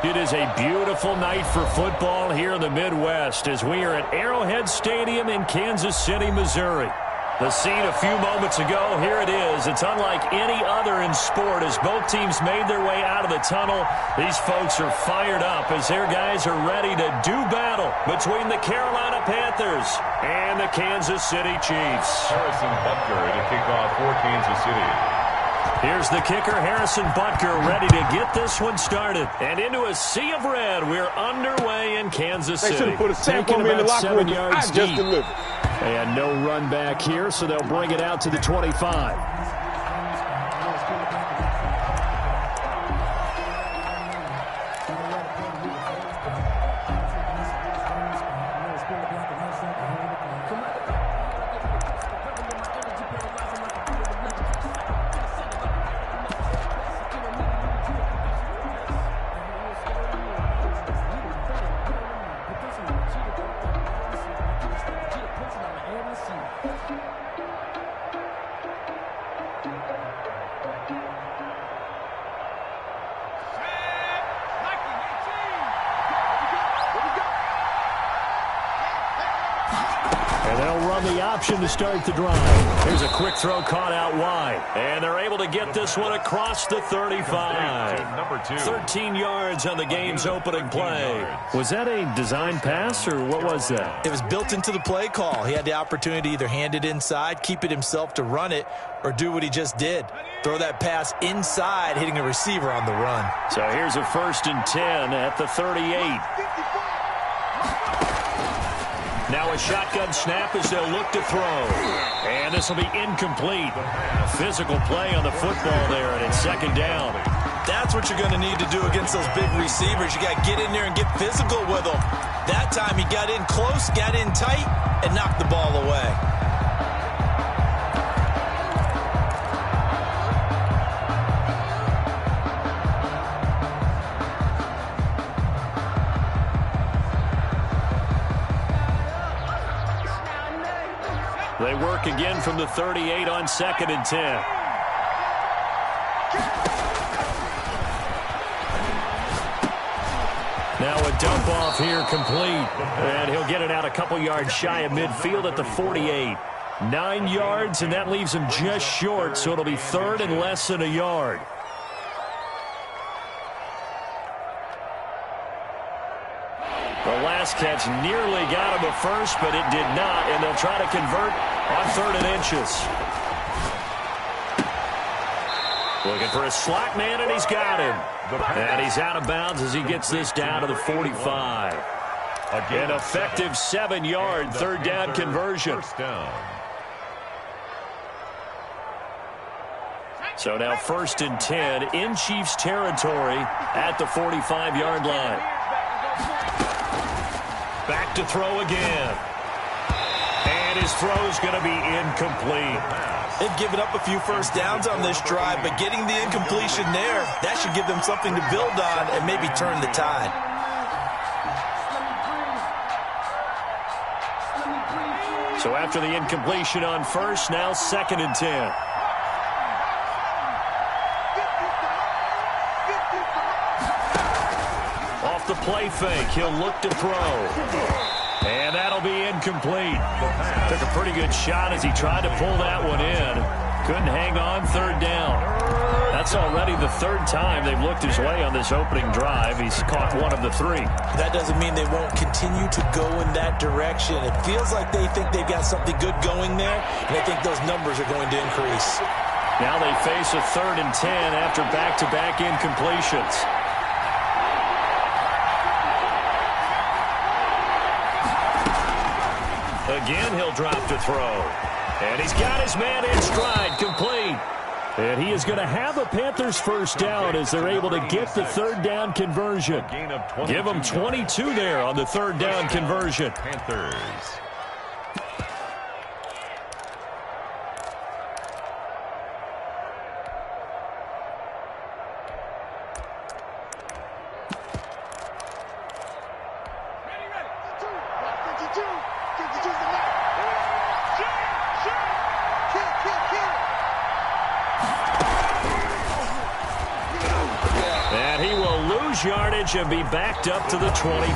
It is a beautiful night for football here in the Midwest as we are at Arrowhead Stadium in Kansas City, Missouri. The scene a few moments ago, here it is. It's unlike any other in sport as both teams made their way out of the tunnel. These folks are fired up as their guys are ready to do battle between the Carolina Panthers and the Kansas City Chiefs. Harrison Butker to kick off for Kansas City. Here's the kicker, Harrison Butker, ready to get this one started. And into a sea of red, we're underway in Kansas City. They should have put a stamp on me in the locker room. I just delivered. And no run back here, so they'll bring it out to the 25. The option to start the drive. Here's a quick throw caught out wide. And they're able to get this one across the 35. Number 2. 13 yards on the game's opening play. Was that a design pass or what was that? It was built into the play call. He had the opportunity to either hand it inside, keep it himself to run it, or do what he just did. Throw that pass inside, hitting a receiver on the run. So here's a 1st and 10 at the 38. Now a shotgun snap as they'll look to throw. And this will be incomplete. A physical play on the football there, and it's 2nd down. That's what you're going to need to do against those big receivers. You got to get in there and get physical with them. That time he got in close, got in tight, and knocked the ball away. They work again from the 38 on 2nd and 10. Now a dump off here complete. And he'll get it out a couple yards shy of midfield at the 48. 9 yards, and that leaves him just short, so it'll be 3rd and less than a yard. The last catch nearly got him a first, but it did not, and they'll try to convert on 3rd and inches. Looking for a slot man, and he's got him. And he's out of bounds as he gets this down to the 45. An effective 7-yard 3rd down conversion. So now 1st and 10 in Chiefs territory at the 45-yard line. Back to throw again. And his throw is going to be incomplete. They've given up a few first downs on this drive, but getting the incompletion there, that should give them something to build on and maybe turn the tide. So after the incompletion on 1st, now 2nd and 10. Off the play fake, he'll look to throw. And that'll be incomplete. Took a pretty good shot as he tried to pull that one in. Couldn't hang on, 3rd down. That's already the 3rd time they've looked his way on this opening drive. He's caught 1 of the 3. That doesn't mean they won't continue to go in that direction. It feels like they think they've got something good going there, and I think those numbers are going to increase. Now they face a 3rd and 10 after back-to-back incompletions. Again, he'll drop to throw. And he's got his man in stride, complete. And he is going to have a Panthers 1st down as they're able to get the 3rd down conversion. Give them 22 there on the 3rd down conversion. Panthers. lose yardage and be backed up to the 24.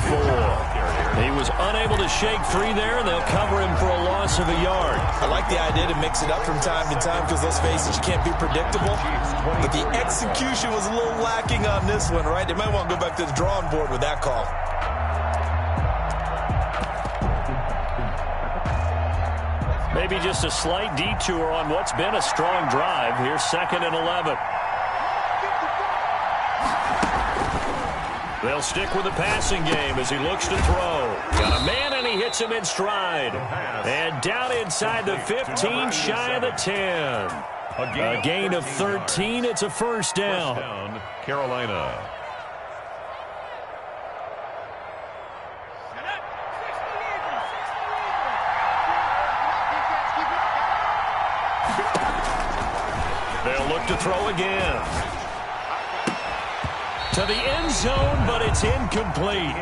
He was unable to shake free there, and they'll cover him for a loss of a yard. I like the idea to mix it up from time to time because, let's face it, you can't be predictable. But the execution was a little lacking on this one, right? They might want to go back to the drawing board with that call. Maybe just a slight detour on what's been a strong drive. Here's 2nd and 11. They'll stick with the passing game as he looks to throw. Got a man, and he hits him in stride. And down inside the 15, shy of the 10. A gain of 13. It's a first down. Carolina. They'll look to throw again. To the end zone, but it's incomplete.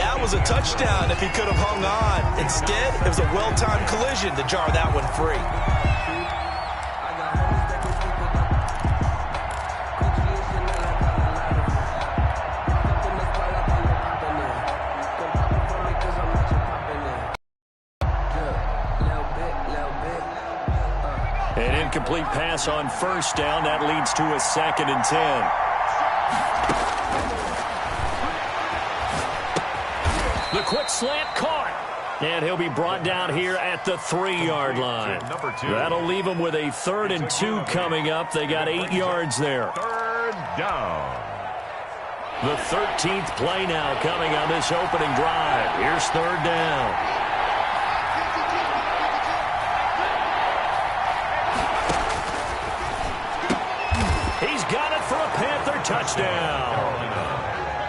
That was a touchdown if he could have hung on. Instead, it was a well-timed collision to jar that one free. An incomplete pass on first down. That leads to a 2nd and 10. The quick slant caught. And he'll be brought down here at the 3-yard line. That'll leave him with a 3rd and 2 coming up. They got 8 yards there. 3rd down. The 13th play now coming on this opening drive. Here's 3rd down. He's got it for a Panther touchdown.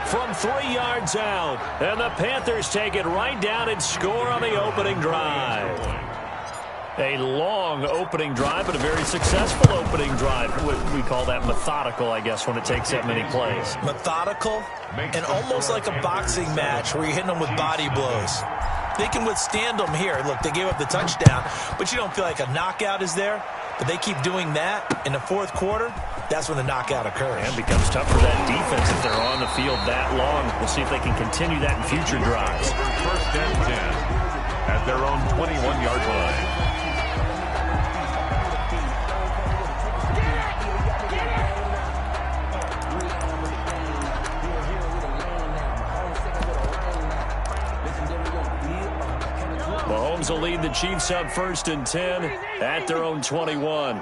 From 3 yards out. And the Panthers take it right down and score on the opening drive. A long opening drive, but a very successful opening drive. We call that methodical, I guess, when it takes that many plays. Methodical and almost like a boxing match where you're hitting them with body blows. They can withstand them here. Look, they gave up the touchdown, but you don't feel like a knockout is there. But they keep doing that in the 4th quarter. That's when the knockout occurs. And it becomes tough for that defense if they're on the field that long. We'll see if they can continue that in future drives. 1st and 10 at their own 21-yard line. Mahomes will lead the Chiefs up 1st and 10 at their own 21.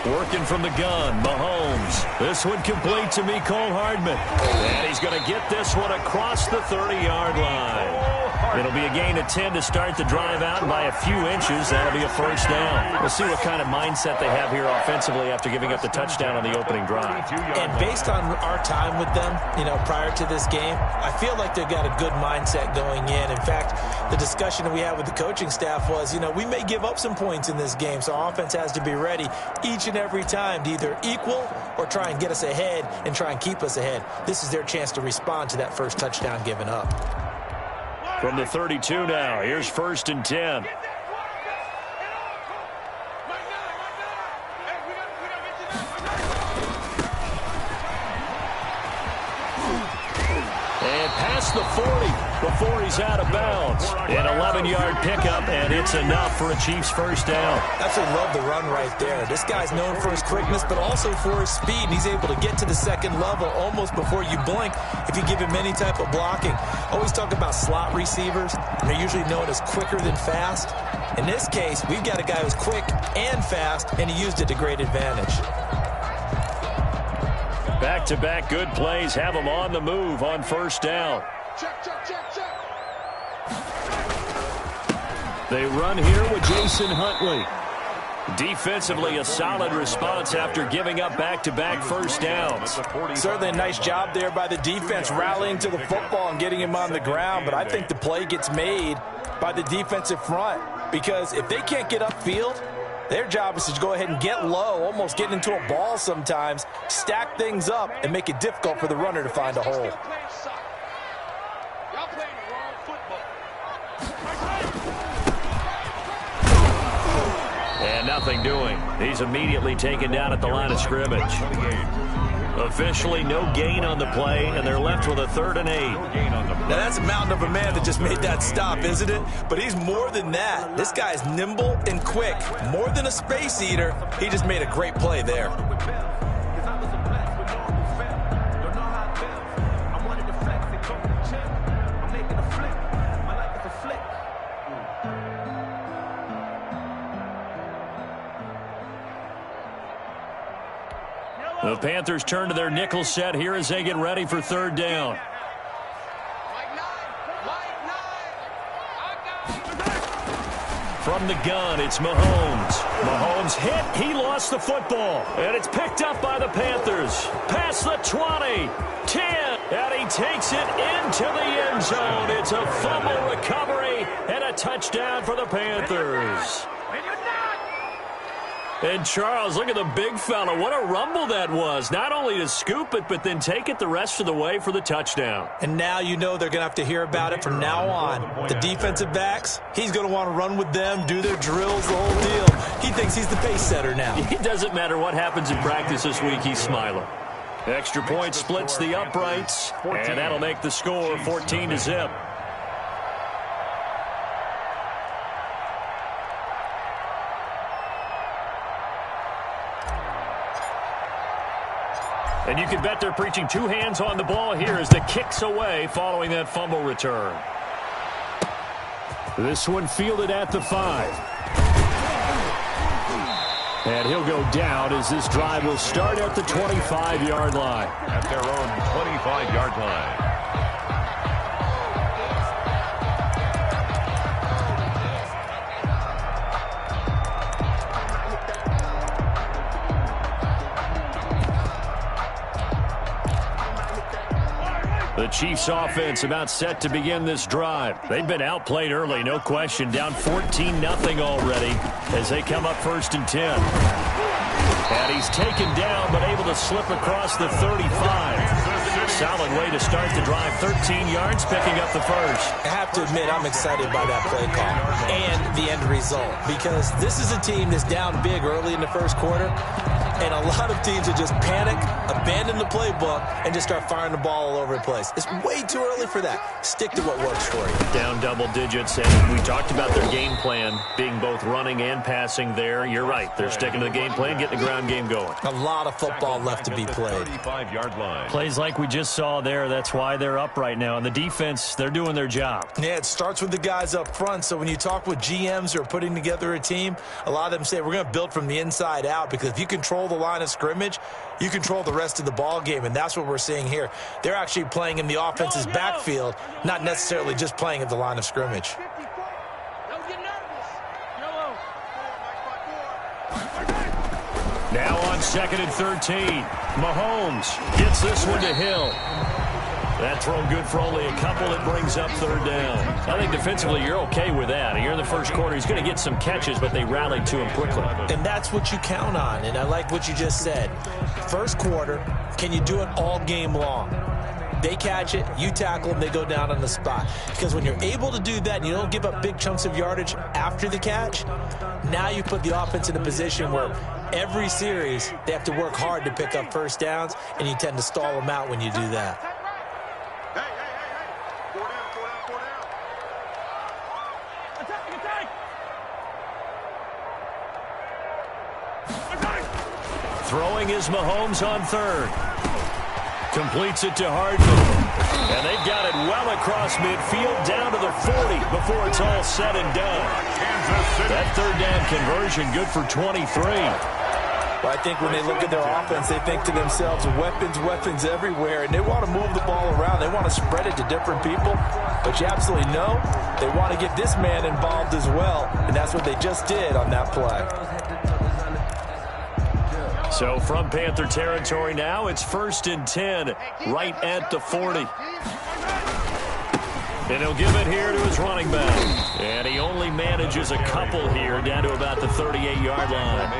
Working from the gun, Mahomes. This one complete to Mecole Hardman. And he's going to get this one across the 30-yard line. It'll be a gain of 10 to start the drive out, and by a few inches, that'll be a first down. We'll see what kind of mindset they have here offensively after giving up the touchdown on the opening drive. And based on our time with them, prior to this game, I feel like they've got a good mindset going in. In fact, the discussion that we had with the coaching staff was, we may give up some points in this game, so our offense has to be ready each and every time to either equal or try and get us ahead and try and keep us ahead. This is their chance to respond to that first touchdown given up. From the 32 now, here's 1st and 10. And past the 40 before he's out of bounds. An 11-yard pickup, and it's enough for a Chiefs first down. That's what I love the run right there. This guy's known for his quickness, but also for his speed. And he's able to get to the second level almost before you blink if you give him any type of blocking. Always talk about slot receivers, and they're usually known as quicker than fast. In this case, we've got a guy who's quick and fast, and he used it to great advantage. Back-to-back good plays have him on the move on first down. Check. They run here with Jason Huntley. Defensively, a solid response after giving up back-to-back first downs. Certainly a nice job there by the defense, rallying to the football and getting him on the ground. But I think the play gets made by the defensive front, because if they can't get upfield, Their job is to go ahead and get low, almost get into a ball sometimes, stack things up, and make it difficult for the runner to find a hole. And nothing doing. He's immediately taken down at the line of scrimmage. Officially no gain on the play, and they're left with a 3rd and 8. Now that's a mountain of a man that just made that stop, isn't it? But he's more than that. This guy's nimble and quick. More than a space eater, he just made a great play there. The Panthers turn to their nickel set here as they get ready for 3rd down. From the gun, it's Mahomes. Mahomes hit. He lost the football. And it's picked up by the Panthers. Past the 20, 10, and he takes it into the end zone. It's a fumble recovery and a touchdown for the Panthers. And Charles, look at the big fella. What a rumble that was. Not only to scoop it, but then take it the rest of the way for the touchdown. And now you know they're going to have to hear about it from now on. The defensive backs, he's going to want to run with them, do their drills, the whole deal. He thinks he's the pace setter now. It doesn't matter what happens in practice this week, he's smiling. Extra point splits the uprights, and that'll make the score 14-0. And you can bet they're preaching 2 hands on the ball here as the kick's away following that fumble return. This one fielded at the 5. And he'll go down as this drive will start at the 25-yard line. At their own 25-yard line. The Chiefs offense about set to begin this drive. They've been outplayed early, no question. Down 14-0 already as they come up 1st and 10. And he's taken down but able to slip across the 35. Solid way to start the drive. 13 yards, picking up the first. I have to admit, I'm excited by that play call and the end result because this is a team that's down big early in the first quarter. And a lot of teams that just panic, abandon the playbook, and just start firing the ball all over the place. It's way too early for that. Stick to what works for you. Down double digits, and we talked about their game plan being both running and passing there. You're right. They're sticking to the game plan, getting the ground game going. A lot of football left to be played. 35-yard line. Plays like we just saw there. That's why they're up right now. And the defense, they're doing their job. Yeah, it starts with the guys up front. So when you talk with GMs who are putting together a team, a lot of them say we're going to build from the inside out because if you control the line of scrimmage, you control the rest of the ball game, and that's what we're seeing here. They're actually playing in the offense's backfield, not necessarily just playing at the line of scrimmage. Now on 2nd and 13, Mahomes gets this one to Hill. That throw good for only a couple. It brings up 3rd down. I think defensively you're okay with that. Here in the first quarter, he's going to get some catches, but they rallied to him quickly. And that's what you count on, and I like what you just said. First quarter, can you do it all game long? They catch it, you tackle them, they go down on the spot. Because when you're able to do that and you don't give up big chunks of yardage after the catch, now you put the offense in a position where every series they have to work hard to pick up first downs, and you tend to stall them out when you do that. Throwing is Mahomes on 3rd. Completes it to Hardman. And they've got it well across midfield down to the 40 before it's all said and done. That 3rd down conversion good for 23. Well, I think when they look at their offense, they think to themselves, weapons everywhere, and they want to move the ball around. They want to spread it to different people. But you absolutely know they want to get this man involved as well, and that's what they just did on that play. So from Panther territory now, it's 1st and 10, right at the 40. And he'll give it here to his running back. And he only manages a couple here down to about the 38-yard line.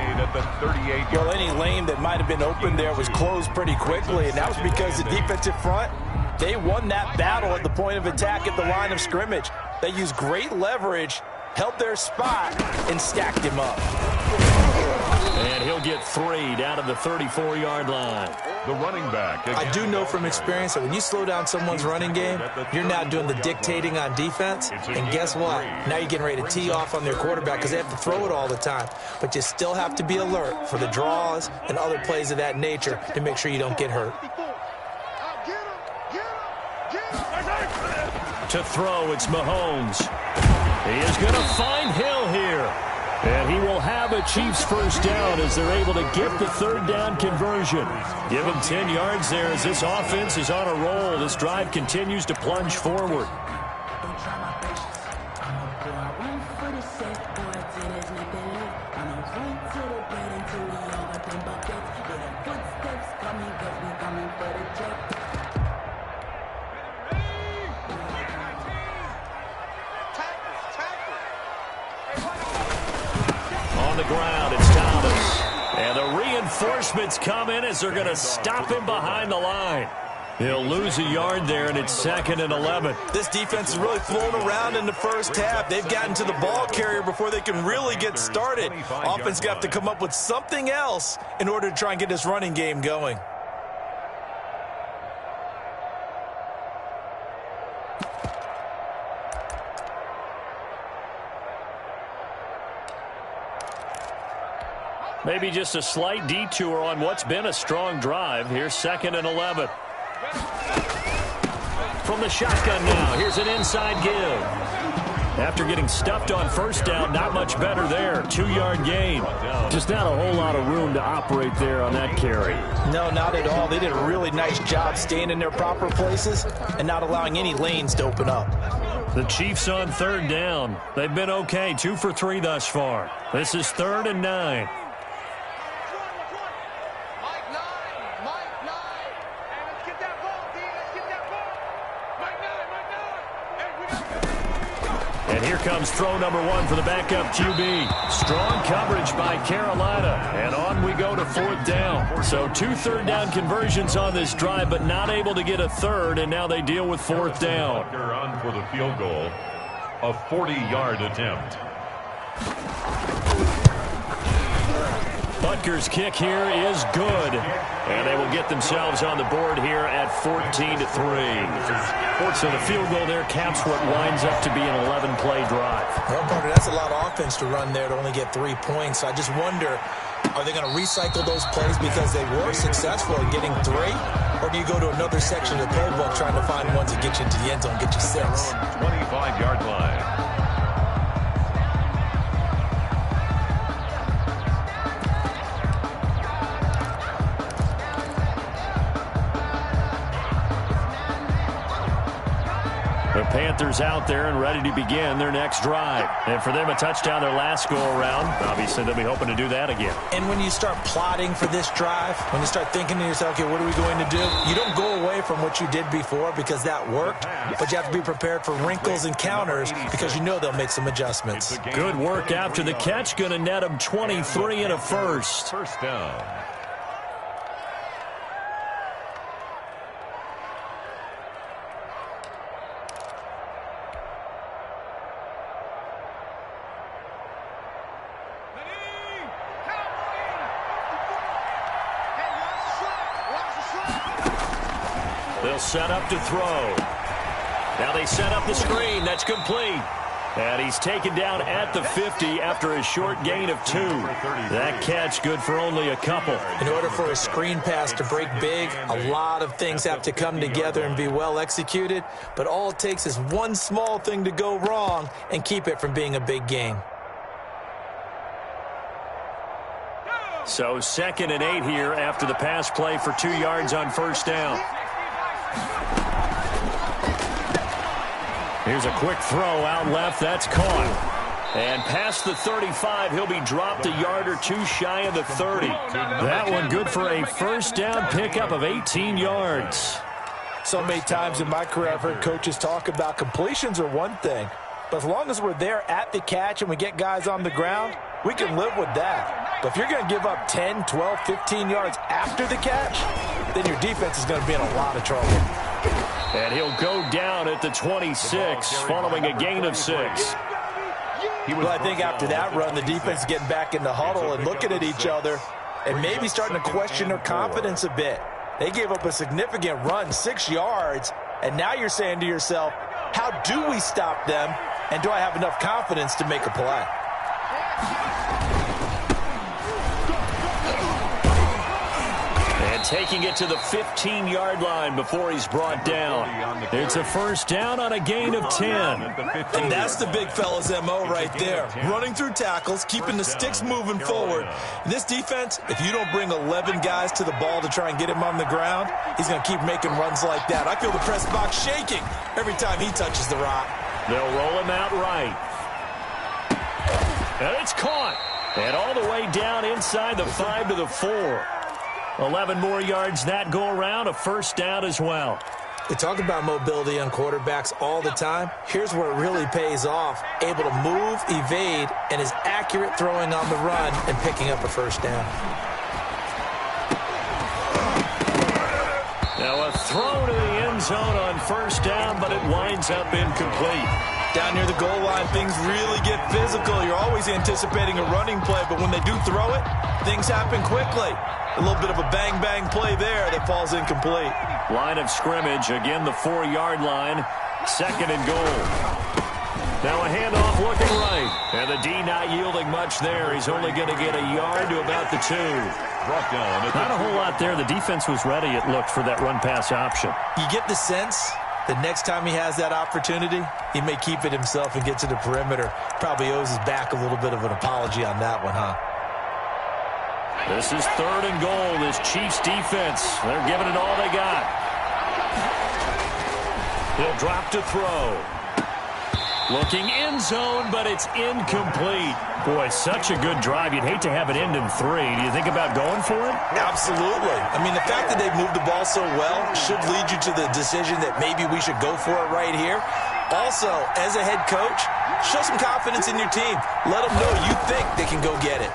Well, any lane that might have been open there was closed pretty quickly, and that was because the defensive front, they won that battle at the point of attack at the line of scrimmage. They used great leverage, held their spot, and stacked him up. And he'll get 3 down to the 34-yard line. The running back. I do know from experience that when you slow down someone's running game, you're now doing the dictating on defense. And guess what? Now you're getting ready to tee off on their quarterback because they have to throw it all the time. But you still have to be alert for the draws and other plays of that nature to make sure you don't get hurt. To throw, it's Mahomes. He is going to find Hill here. And he will have a Chiefs first down as they're able to get the third down conversion. Give him 10 yards there as this offense is on a roll. This drive continues to plunge forward. The ground, it's Thomas. And the reinforcements come in as they're going to stop him behind the line. He'll lose a yard there, and it's 2nd and 11. This defense is really flown around in the first half. They've gotten to the ball carrier before they can really get started. Offense got to come up with something else in order to try and get this running game going. Maybe just a slight detour on what's been a strong drive. Here's 2nd and 11. From the shotgun now, here's an inside give. After getting stuffed on first down, not much better there. 2-yard gain. Just not a whole lot of room to operate there on that carry. No, not at all. They did a really nice job staying in their proper places and not allowing any lanes to open up. The Chiefs on third down. They've been okay, 2 for 3 thus far. This is 3rd and 9. And here comes throw number 1 for the backup QB. Strong coverage by Carolina. And on we go to 4th down. So 2 third-down conversions on this drive, but not able to get a third, and now they deal with 4th down. On for the field goal, a 40-yard attempt. Butker's kick here is good. And they will get themselves on the board here at 14-3. So the field goal there caps what winds up to be an 11-play drive. Well, Carter, that's a lot of offense to run there to only get 3 points. I just wonder, are they going to recycle those plays because they were successful in getting 3? Or do you go to another section of the playbook trying to find ones that get you into the end zone, get you 6? 25-yard line. The Panthers out there and ready to begin their next drive. And for them, a touchdown their last go-around. Obviously, they'll be hoping to do that again. And when you start plotting for this drive, when you start thinking to yourself, okay, what are we going to do? You don't go away from what you did before because that worked, but you have to be prepared for wrinkles and counters because you know they'll make some adjustments. Good work after the catch. Going to net them 23 and a first. First down. They'll set up to throw. Now they set up the screen. That's complete. And he's taken down at the 50 after a short gain of 2. That catch good for only a couple. In order for a screen pass to break big, a lot of things have to come together and be well executed. But all it takes is one small thing to go wrong and keep it from being a big gain. So 2nd and 8 here after the pass play for 2 yards on first down. Here's a quick throw out left. That's caught. And past the 35, he'll be dropped a yard or 2 shy of the 30. That one good for a first down pickup of 18 yards. So many times in my career I've heard coaches talk about completions are one thing, but as long as we're there at the catch and we get guys on the ground, we can live with that. But if you're going to give up 10, 12, 15 yards after the catch, then your defense is going to be in a lot of trouble. And he'll go down at the 26 following a gain of 6. Well, I think after that run, the defense is getting back in the huddle and looking at each other and maybe starting to question their confidence a bit. They gave up a significant run, 6 yards, and now you're saying to yourself, how do we stop them, and do I have enough confidence to make a play? And taking it to the 15-yard line before he's brought down. It's a first down on a gain of 10. And that's the big fella's MO right there. Running through tackles, keeping the sticks moving forward. This defense, if you don't bring 11 guys to the ball to try and get him on the ground, he's going to keep making runs like that. I feel the press box shaking every time he touches the rock. They'll roll him out right. And it's caught. And all the way down inside the 5 to the 4. 11 more yards that go around, a first down as well. We talk about mobility on quarterbacks all the time. Here's where it really pays off. Able to move, evade, and is accurate throwing on the run and picking up a first down. Now a throw to the end zone on first down, but it winds up incomplete. Down near the goal line, things really get physical. You're always anticipating a running play, but when they do throw it, things happen quickly. A little bit of a bang-bang play there that falls incomplete. Line of scrimmage, again the 4-yard line, 2nd and goal. Now a handoff looking right, and the D not yielding much there. He's only going to get a yard to about the 2. Not a whole lot there. The defense was ready, it looked, for that run-pass option. You get the sense that next time he has that opportunity, he may keep it himself and get to the perimeter. Probably owes his back a little bit of an apology on that one, huh? This is 3rd and goal, this Chiefs defense. They're giving it all they got. He'll drop to throw. Looking end zone, but it's incomplete. Boy, such a good drive. You'd hate to have it end in 3. Do you think about going for it? Absolutely. I mean, the fact that they've moved the ball so well should lead you to the decision that maybe we should go for it right here. Also, as a head coach, show some confidence in your team. Let them know you think they can go get it.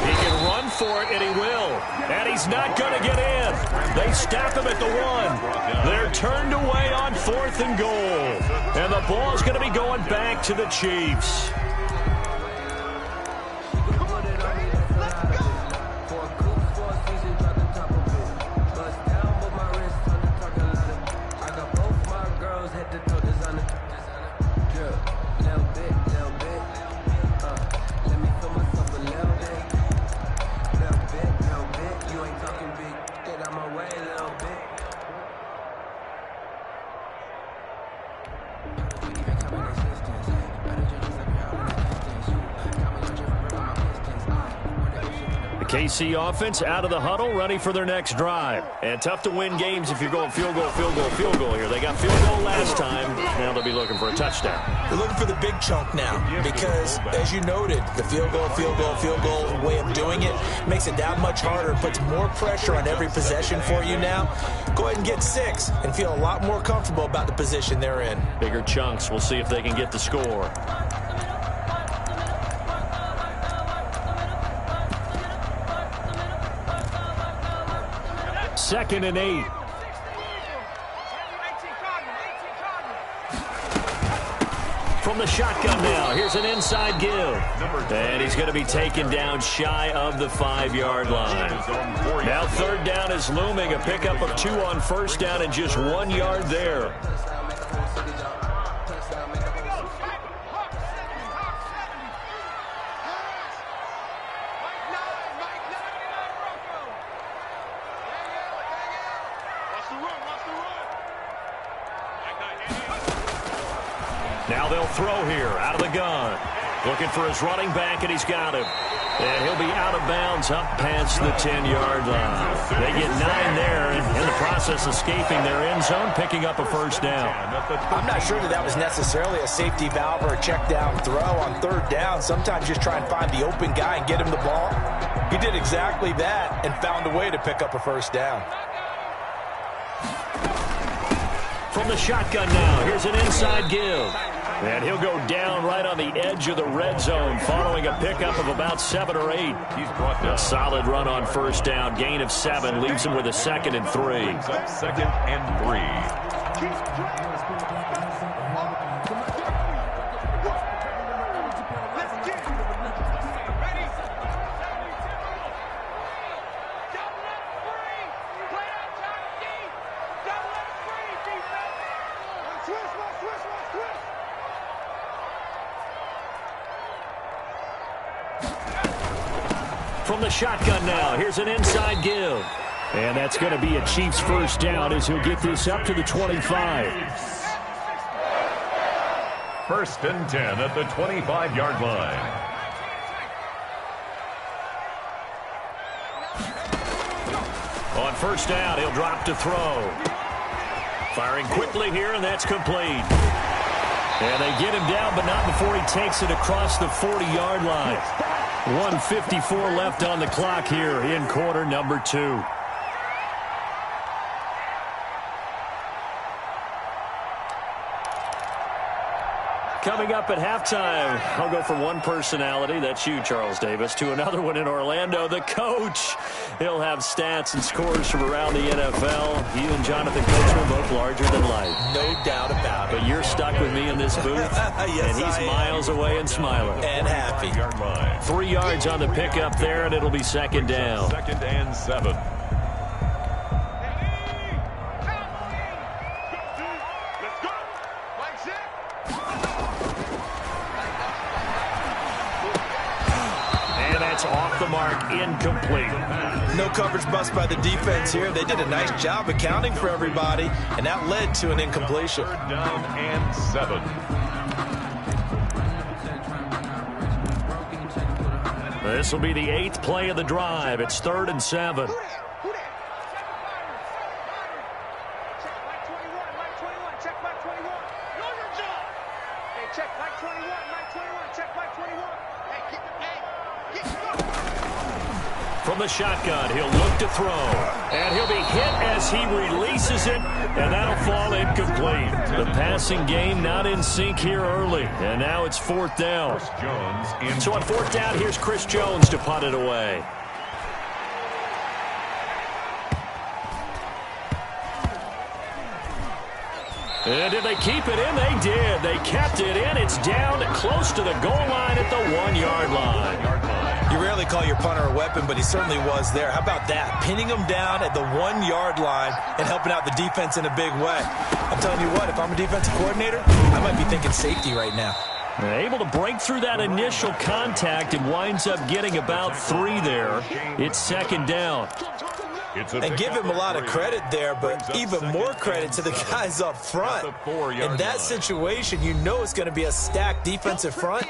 He can run for it, and he will. And he's not going to get in. They stop him at the 1. They're turned away on 4th and goal. And the ball's going to be going back to the Chiefs. KC offense out of the huddle, ready for their next drive. And tough to win games if you're going field goal, field goal, field goal here. They got field goal last time. Now they'll be looking for a touchdown. They're looking for the big chunk now because, as you noted, the field goal way of doing it makes it that much harder, puts more pressure on every possession for you now. Go ahead and get 6 and feel a lot more comfortable about the position they're in. Bigger chunks. We'll see if they can get the score. Second and 8. From the shotgun now, here's an inside give. And he's going to be taken down shy of the 5-yard line. Now 3rd down is looming, a pickup of 2 on first down and just 1 yard there. Now they'll throw here out of the gun. Looking for his running back, and he's got him. And he'll be out of bounds up past the 10-yard line. They get 9 there, and in the process escaping their end zone, picking up a first down. I'm not sure that was necessarily a safety valve or a check down throw on 3rd down. Sometimes just try and find the open guy and get him the ball. He did exactly that and found a way to pick up a first down. From the shotgun now, here's an inside give. And he'll go down right on the edge of the red zone following a pickup of about 7 or 8. He's brought down. A solid run on first down. Gain of 7 leaves him with a 2nd and 3. Second and 3. From the shotgun now, here's an inside give. And that's going to be a Chiefs first down as he'll get this up to the 25. First and 10 at the 25-yard line. On first down, he'll drop to throw. Firing quickly here, and that's complete. And they get him down, but not before he takes it across the 40-yard line. 1:54 left on the clock here in quarter number 2. Coming up at halftime, I'll go from one personality, that's you, Charles Davis, to another one in Orlando, the coach. He'll have stats and scores from around the NFL. He and Jonathan Coachman both larger than life. No doubt about it. But you're stuck with me in this booth, yes, and he's miles away and smiling. And happy. 3 yards on the pickup there, and it'll be second down. Second and 7. Off the mark, incomplete. No coverage bust by the defense here. They did a nice job accounting for everybody, and that led to an incompletion. Third down and 7. This will be the 8th play of the drive. It's 3rd and 7. From the shotgun, he'll look to throw. And he'll be hit as he releases it, and that'll fall incomplete. The passing game not in sync here early, and now it's 4th down. So on 4th down, here's Chris Jones to punt it away. And did they keep it in? They did. They kept it in. It's down close to the goal line at the 1-yard line. You rarely call your punter a weapon, but he certainly was there. How about that? Pinning him down at the 1-yard line and helping out the defense in a big way. I'm telling you what, if I'm a defensive coordinator, I might be thinking safety right now. Able to break through that initial contact and winds up getting about 3 there. It's second down. And give him a lot of credit there, but even more credit to the guys up front. In that situation, you know it's going to be a stacked defensive front,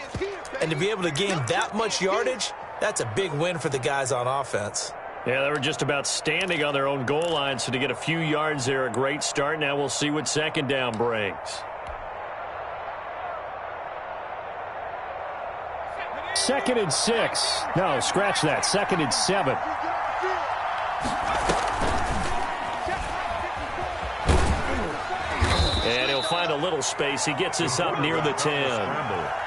and to be able to gain that much yardage, that's a big win for the guys on offense. Yeah, they were just about standing on their own goal line, so to get a few yards there, a great start. Now we'll see what second down brings. Second and 6. No, scratch that. 2nd and 7. And he'll find a little space. He gets us up near the 10.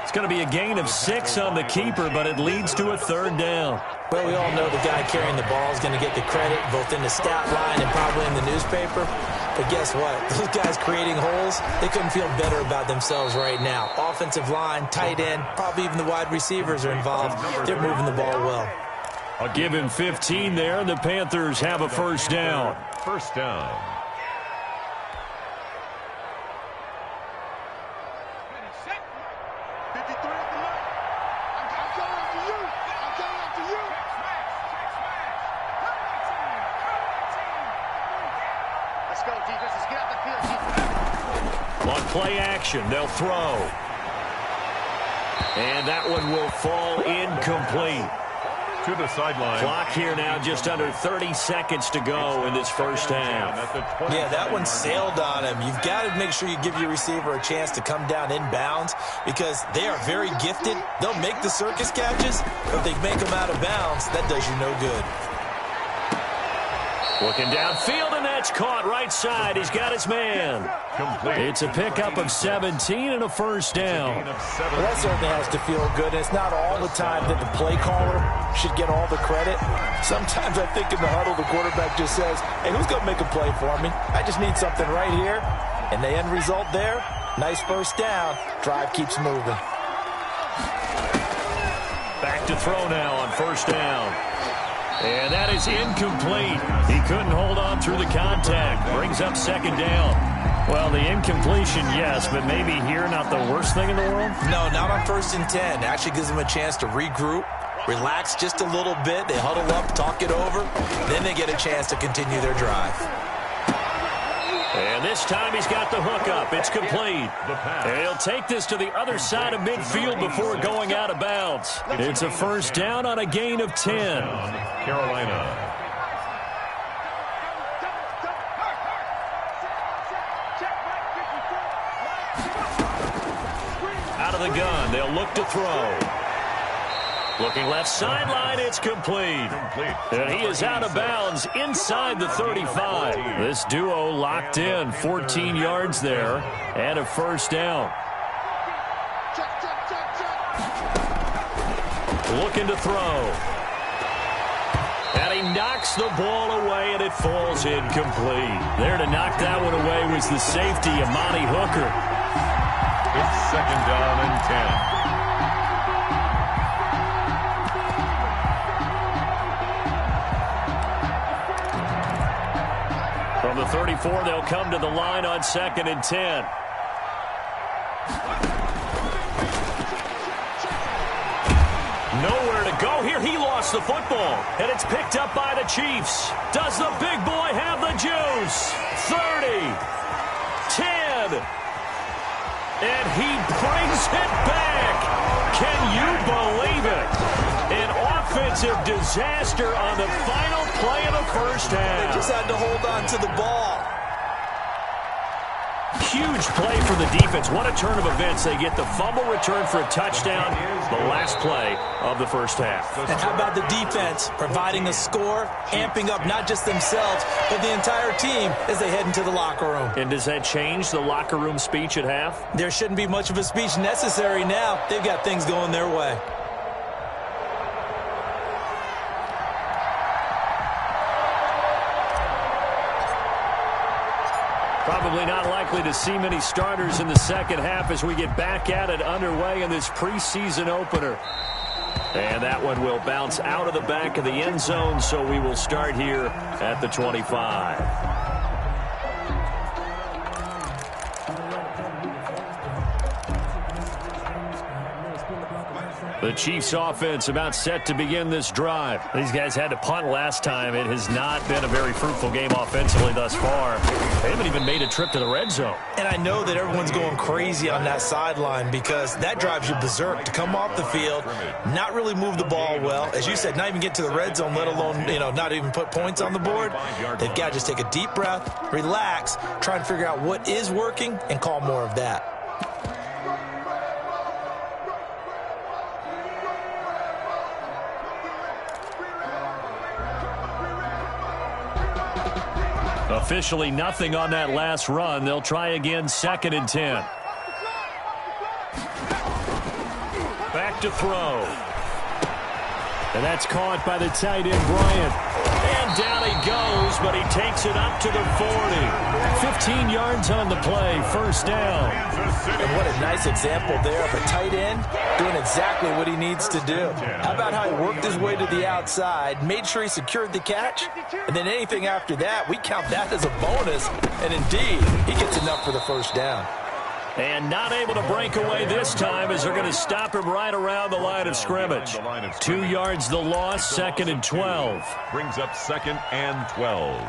It's going to be a gain of 6 on the keeper, but it leads to a 3rd down. Well, we all know the guy carrying the ball is going to get the credit, both in the stat line and probably in the newspaper. But guess what? Those guys creating holes, they couldn't feel better about themselves right now. Offensive line, tight end, probably even the wide receivers are involved. They're moving the ball well. I'll give him 15 there, and the Panthers have a first down. First down. On play action, they'll throw. And that one will fall incomplete. To the sideline. Clock here now, just under 30 seconds to go in this first half. Yeah, that one sailed on him. You've got to make sure you give your receiver a chance to come down inbounds because they are very gifted. They'll make the circus catches, but if they make them out of bounds, that does you no good. Looking downfield, and that's caught right side. He's got his man. Complete. It's a pickup of 17 and a first down. Well, that certainly has to feel good. It's not all the time that the play caller should get all the credit. Sometimes I think in the huddle, the quarterback just says, hey, who's going to make a play for me? I just need something right here. And the end result there, nice first down. Drive keeps moving. Back to throw now on first down. And that is incomplete. He couldn't hold on through the contact. Brings up second down. Well, the incompletion, yes, but maybe here not the worst thing in the world? No, not on 1st and 10. Actually gives them a chance to regroup, relax just a little bit. They huddle up, talk it over. Then they get a chance to continue their drive. And this time he's got the hook up. It's complete. And he'll take this to the other side of midfield before going out of bounds. It's a first down on a gain of 10. Carolina. Out of the gun, they'll look to throw. Looking left sideline, it's complete. And he is out of bounds inside the 35. This duo locked in, 14 yards there, and a first down. Looking to throw. And he knocks the ball away, and it falls incomplete. There to knock that one away was the safety, Amani Hooker. It's second down and 10. From the 34, they'll come to the line on 2nd and 10. Nowhere to go here. He lost the football, and it's picked up by the Chiefs. Does the big boy have the juice? 30, 10, and he brings it back. Can you believe it? An offensive disaster on the final play of the first half. They just had to hold on to the ball. Huge play for the defense. What a turn of events. They get the fumble return for a touchdown, the last play of the first half. And how about the defense providing a score, amping up not just themselves, but the entire team as they head into the locker room. And does that change the locker room speech at half? There shouldn't be much of a speech necessary now. They've got things going their way. Probably not likely to see many starters in the second half as we get back at it underway in this preseason opener. And that one will bounce out of the back of the end zone, so we will start here at the 25. The Chiefs offense about set to begin this drive. These guys had to punt last time. It has not been a very fruitful game offensively thus far. They haven't even made a trip to the red zone. And I know that everyone's going crazy on that sideline because that drives you berserk to come off the field, not really move the ball well. As you said, not even get to the red zone, let alone, not even put points on the board. They've got to just take a deep breath, relax, try and figure out what is working and call more of that. Officially nothing on that last run. They'll try again 2nd and 10. Back to throw. And that's caught by the tight end, Bryant. And down he goes, but he takes it up to the 40. 15 yards on the play, first down. And what a nice example there of a tight end doing exactly what he needs to do. How about how he worked his way to the outside, made sure he secured the catch, and then anything after that, we count that as a bonus. And indeed, he gets enough for the first down. And not able to break away this time as they're going to stop him right around the line of scrimmage. 2 yards the loss, 2nd and 12. Brings up 2nd and 12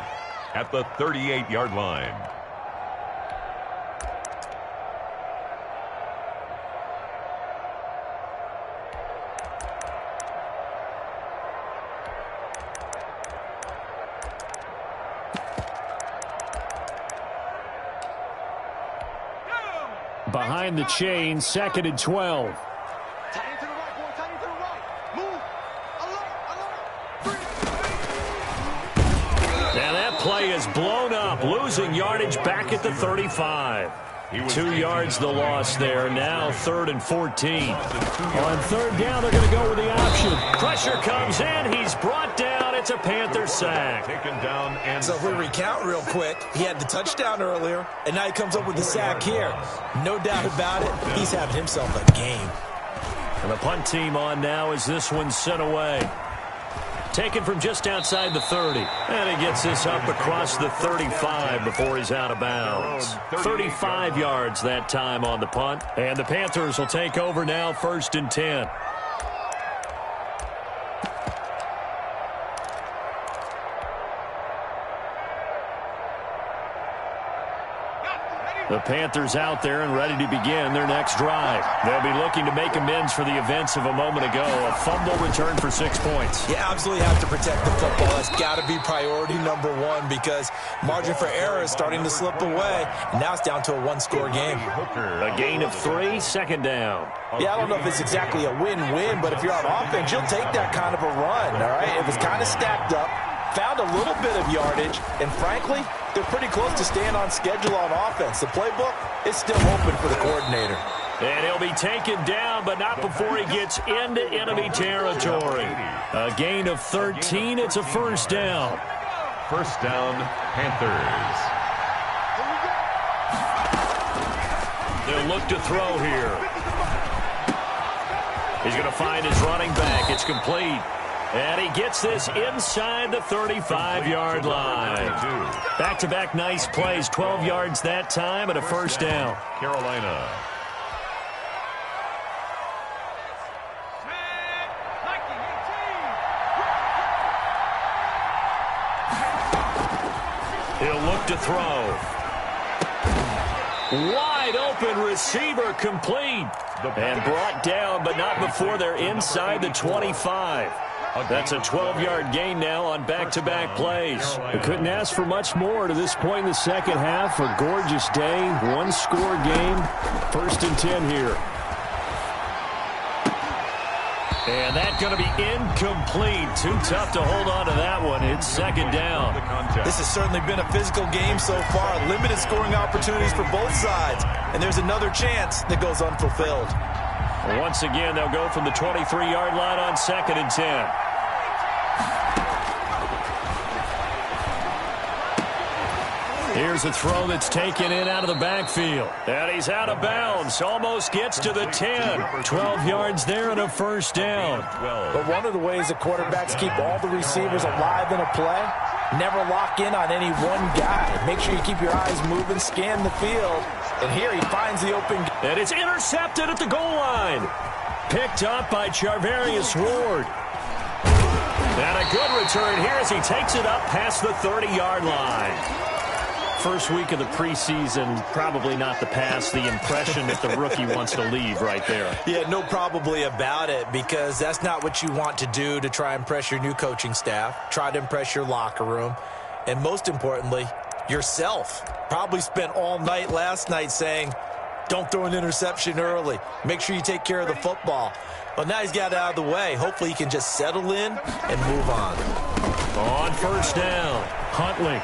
at the 38-yard line. Behind the chain, 2nd and 12. And that play is blown up, losing yardage back at the 35. 2 yards the loss there. Now 3rd and 14. On 3rd down, they're going to go with the option. Pressure comes in. He's brought down. It's a Panther sack. Taken down. And so if we recount real quick, he had the touchdown earlier, and now he comes up with the sack here. No doubt about it, he's having himself a game. And the punt team on now as this one's sent away. Taken from just outside the 30. And he gets this up across the 35 before he's out of bounds. 35 yards that time on the punt. And the Panthers will take over now, 1st and 10. The Panthers out there and ready to begin their next drive. They'll be looking to make amends for the events of a moment ago. A fumble return for 6 points. You absolutely have to protect the football. That's got to be priority number one because margin for error is starting to slip away. And now it's down to a one-score game. A gain of 3, 2nd down. Yeah, I don't know if it's exactly a win-win, but if you're on offense, you'll take that kind of a run, all right? It was kind of stacked up. Found a little bit of yardage, and frankly, they're pretty close to staying on schedule on offense. The playbook is still open for the coordinator. And he'll be taken down, but not before he gets into enemy territory. A gain of 13. It's a 1st down. 1st down, Panthers. They'll look to throw here. He's going to find his running back. It's complete. And he gets this inside the 35-yard line. Back-to-back nice plays. 12 yards that time and a 1st down. Carolina. He'll look to throw. Wide open receiver complete. And brought down, but not before they're inside the 25. That's a 12-yard gain now on back-to-back plays. We couldn't ask for much more to this point in the second half. A gorgeous day, one-score game. 1st and 10 here. And that's going to be incomplete. Too tough to hold on to that one. It's 2nd down. This has certainly been a physical game so far. Limited scoring opportunities for both sides. And there's another chance that goes unfulfilled. Once again, they'll go from the 23-yard line on 2nd and 10. Here's a throw that's taken in out of the backfield. And he's out of bounds. Almost gets to the 10. 12 yards there and a 1st down. But one of the ways that quarterbacks keep all the receivers alive in a play, never lock in on any one guy. Make sure you keep your eyes moving, scan the field. And here he finds the open. And it's intercepted at the goal line. Picked up by Charvarius Ward. And a good return here as he takes it up past the 30-yard line. First week of the preseason, probably not the pass, the impression that the rookie wants to leave right there. Yeah, no probably about it, because that's not what you want to do to try and impress your new coaching staff, try to impress your locker room, and most importantly, yourself. Probably spent all night last night saying, don't throw an interception early. Make sure you take care of the football. But now he's got it out of the way. Hopefully he can just settle in and move on. On 1st down, Huntley.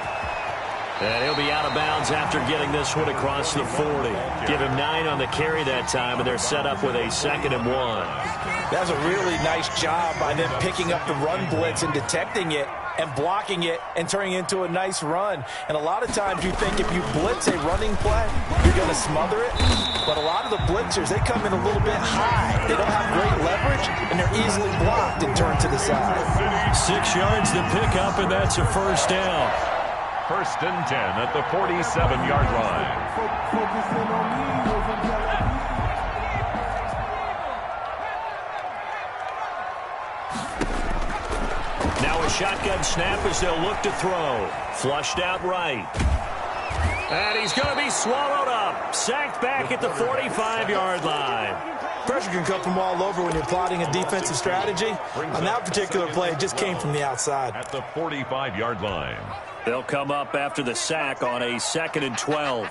And he'll be out of bounds after getting this one across the 40. Give him 9 on the carry that time, and they're set up with a 2nd and 1. That's a really nice job by them picking up the run blitz and detecting it and blocking it and turning it into a nice run. And a lot of times you think if you blitz a running play, you're going to smother it. But a lot of the blitzers, they come in a little bit high. They don't have great leverage, and they're easily blocked and turned to the side. 6 yards to pick up, and that's a 1st down. 1st and 10 at the 47-yard line. Now a shotgun snap as they'll look to throw. Flushed out right. And he's going to be swallowed up. Sacked back at the 45-yard line. Pressure can come from all over when you're plotting a defensive strategy. On that particular play, it just came from the outside. At the 45-yard line. They'll come up after the sack on a 2nd and 12.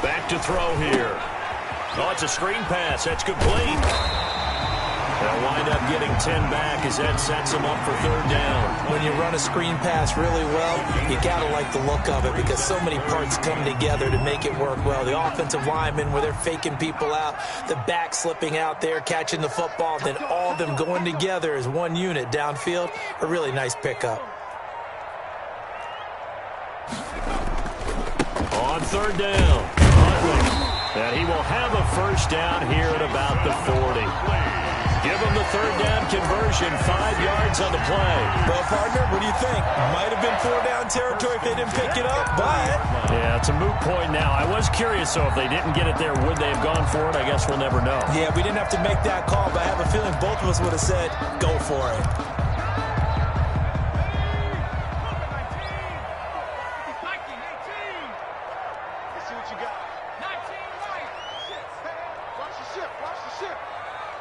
Back to throw here. Oh, it's a screen pass. That's complete. They'll wind up getting 10 back as that sets them up for third down. When you run a screen pass really well, you got to like the look of it because so many parts come together to make it work well. The offensive linemen where they're faking people out, the back slipping out there, catching the football, then all of them going together as one unit downfield. A really nice pickup. On third down, Huntley. And he will have a first down here at about the 40. Give him the third down conversion, 5 yards on the play. Well, partner, what do you think? Might have been 4-down territory if they didn't pick it up, but... Yeah, it's a moot point now. I was curious, so if they didn't get it there, would they have gone for it? I guess we'll never know. Yeah, we didn't have to make that call, but I have a feeling both of us would have said, go for it.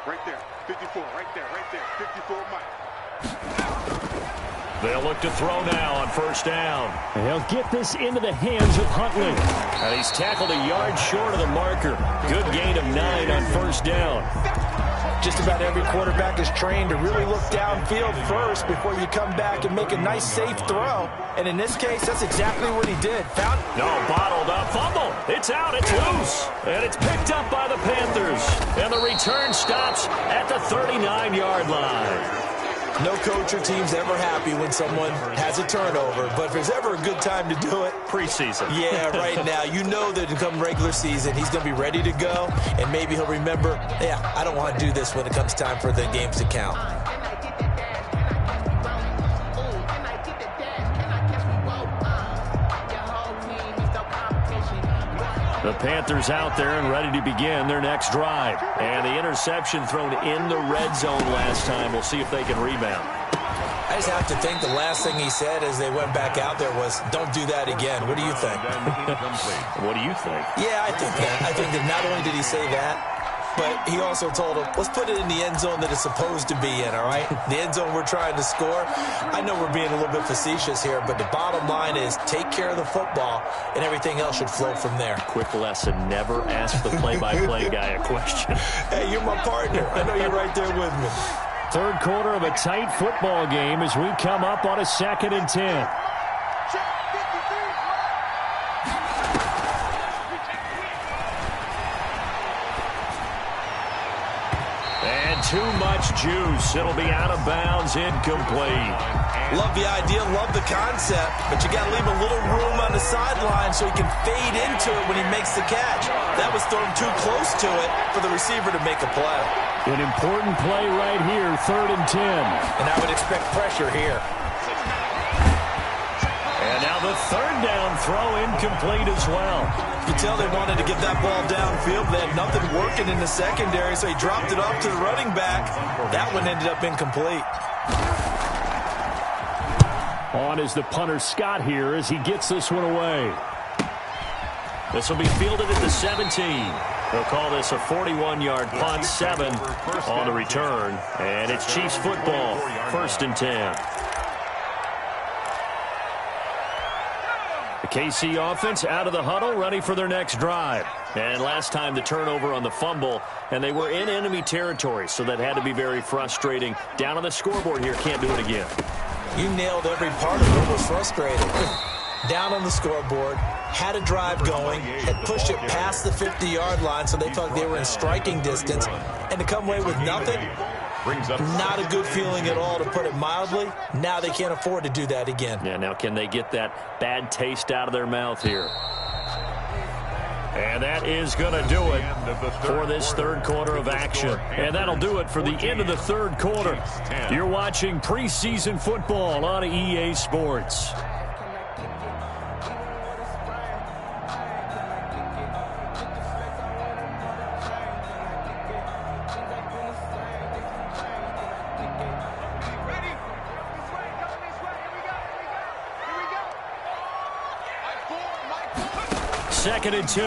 Right there, 54, right there, 54 Mike. They'll look to throw now on first down. They'll get this into the hands of Huntley. And he's tackled a yard short of the marker. Good gain of 9 on first down. Just about every quarterback is trained to really look downfield first before you come back and make a nice, safe throw. And in this case, that's exactly what he did. Found bottled up, fumble. It's out, it's loose. And it's picked up by the Panthers. And the return stops at the 39-yard line. No coach or team's ever happy when someone has a turnover, but if there's ever a good time to do it, preseason. Yeah, right now. You know that come regular season, he's going to be ready to go, and maybe he'll remember, yeah, I don't want to do this when it comes time for the games to count. The Panthers out there and ready to begin their next drive. And the interception thrown in the red zone last time. We'll see if they can rebound. I just have to think the last thing he said as they went back out there was, don't do that again. What do you think? What do you think? Yeah, I think that. I think that not only did he say that, but he also told him, let's put it in the end zone that it's supposed to be in, all right? The end zone we're trying to score. I know we're being a little bit facetious here, but the bottom line is take care of the football, and everything else should flow from there. Quick lesson, never ask the play-by-play guy a question. Hey, you're my partner. I know you're right there with me. Third quarter of a tight football game as we come up on a 2nd and 10. Too much juice. It'll be out of bounds, incomplete. Love the idea, love the concept, but you got to leave a little room on the sideline so he can fade into it when he makes the catch. That was thrown too close to it for the receiver to make a play. An important play right here, 3rd and 10. And I would expect pressure here. And now the third down throw incomplete as well. You can tell they wanted to get that ball downfield. They had nothing working in the secondary, so he dropped it off to the running back. That one ended up incomplete. On is the punter Scott here as he gets this one away. This will be fielded at the 17. They'll call this a 41-yard punt, 7 on the return. And it's Chiefs football, 1st and 10. The KC offense out of the huddle, ready for their next drive. And last time the turnover on the fumble, and they were in enemy territory, so that had to be very frustrating. Down on the scoreboard here, can't do it again. You nailed every part of it. Was frustrating. Down on the scoreboard, had a drive going, had pushed it past the 50-yard line, so they thought they were in striking distance, and to come away with nothing, not a good feeling at all, to put it mildly. Now they can't afford to do that again. Yeah, now can they get that bad taste out of their mouth here? And that is going to do it for this third quarter of action. And that'll do it for the end of the third quarter. You're watching preseason football on EA Sports. Second and 2.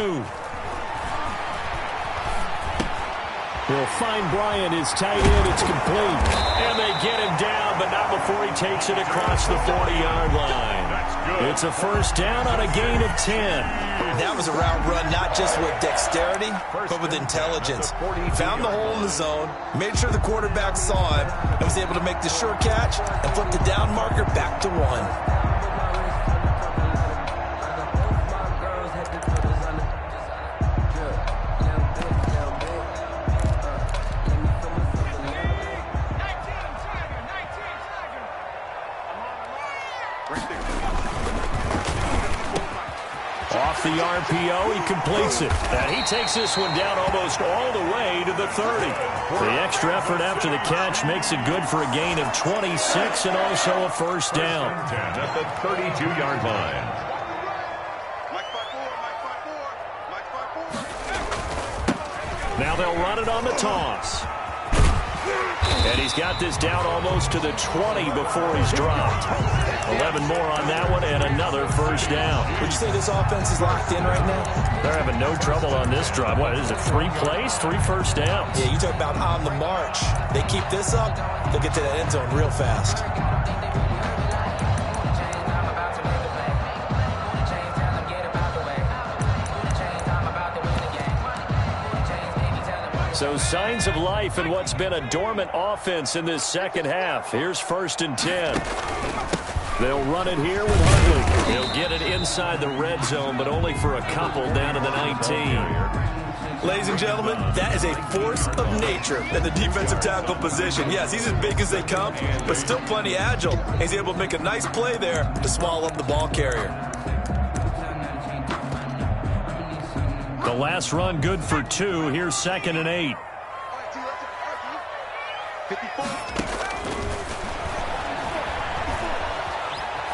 He'll find Bryant, his tight end. It's complete. And they get him down, but not before he takes it across the 40-yard line. It's a first down on a gain of 10. That was a route run not just with dexterity, but with intelligence. Found the hole in the zone, made sure the quarterback saw him, and was able to make the sure catch and flip the down marker back to 1. Off the RPO, he completes it. And he takes this one down almost all the way to the 30. The extra effort after the catch makes it good for a gain of 26 and also a first down. At the 32-yard line. Now they'll run it on the toss. And he's got this down almost to the 20 before he's dropped. 11 more on that one and another first down. Would you say this offense is locked in right now? They're having no trouble on this drive. What is it, 3 plays, 3 first downs? Yeah, you talk about on the march. They keep this up, they'll get to that end zone real fast. So signs of life in what's been a dormant offense in this second half. Here's 1st and 10. They'll run it here with Huntley. He'll get it inside the red zone, but only for a couple down to the 19. Ladies and gentlemen, that is a force of nature in the defensive tackle position. Yes, he's as big as they come, but still plenty agile. He's able to make a nice play there to swallow up the ball carrier. The last run good for 2. Here's 2nd and 8.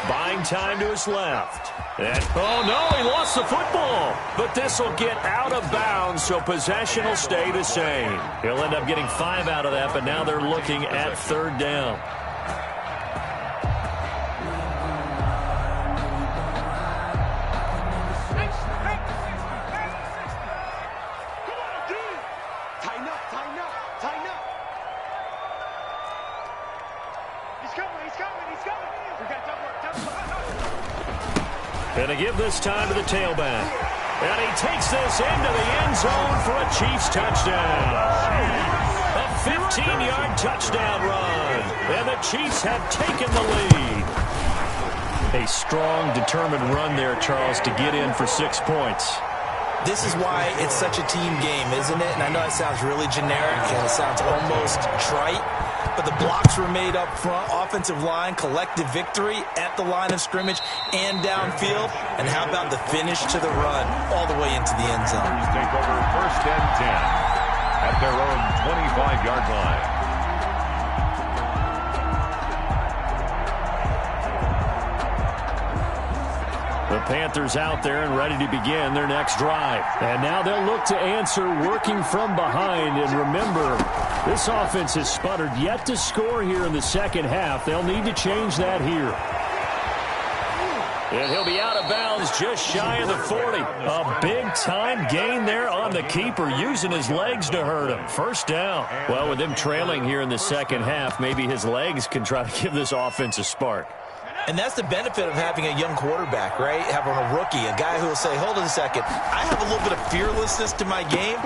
Buying time to his left. And, oh, no, he lost the football. But this will get out of bounds, so possession will stay the same. He'll end up getting 5 out of that, but now they're looking at 3rd down. And to give this time to the tailback. And he takes this into the end zone for a Chiefs touchdown. A 15-yard touchdown run. And the Chiefs have taken the lead. A strong, determined run there, Charles, to get in for 6 points. This is why it's such a team game, isn't it? And I know it sounds really generic and it sounds almost trite, but the blocks were made up front, offensive line, collective victory at the line of scrimmage and downfield. And how about the finish to the run all the way into the end zone? Take over 1st and 10 at their own 25-yard line. The Panthers out there and ready to begin their next drive. And now they'll look to answer working from behind. And remember, this offense has sputtered yet to score here in the second half. They'll need to change that here. And he'll be out of bounds just shy of the 40. A big-time gain there on the keeper, using his legs to hurt him. First down. Well, with him trailing here in the second half, maybe his legs can try to give this offense a spark. And that's the benefit of having a young quarterback, right? Having a rookie, a guy who will say, hold on a second, I have a little bit of fearlessness to my game.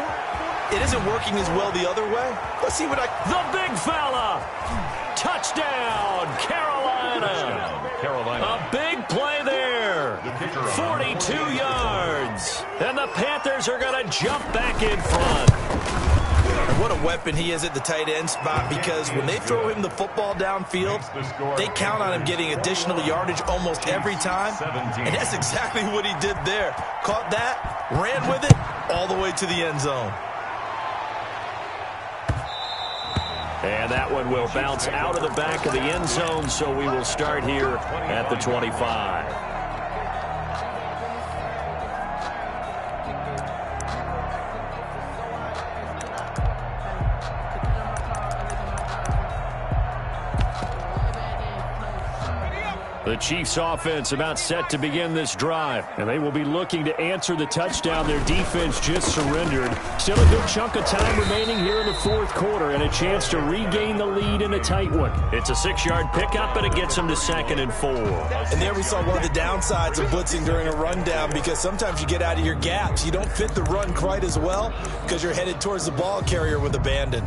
It isn't working as well the other way. Let's see what The big fella! Touchdown, Carolina! A big play there. 42 yards. And the Panthers are going to jump back in front. And what a weapon he is at the tight end spot, because when they throw him the football downfield, they count on him getting additional yardage almost every time. And that's exactly what he did there. Caught that, ran with it, all the way to the end zone. And that one will bounce out of the back of the end zone, so we will start here at the 25. The Chiefs offense about set to begin this drive. And they will be looking to answer the touchdown their defense just surrendered. Still a good chunk of time remaining here in the fourth quarter and a chance to regain the lead in a tight one. It's a 6-yard pickup, and it gets them to 2nd and 4. And there we saw one of the downsides of blitzing during a rundown, because sometimes you get out of your gaps. You don't fit the run quite as well because you're headed towards the ball carrier with abandon.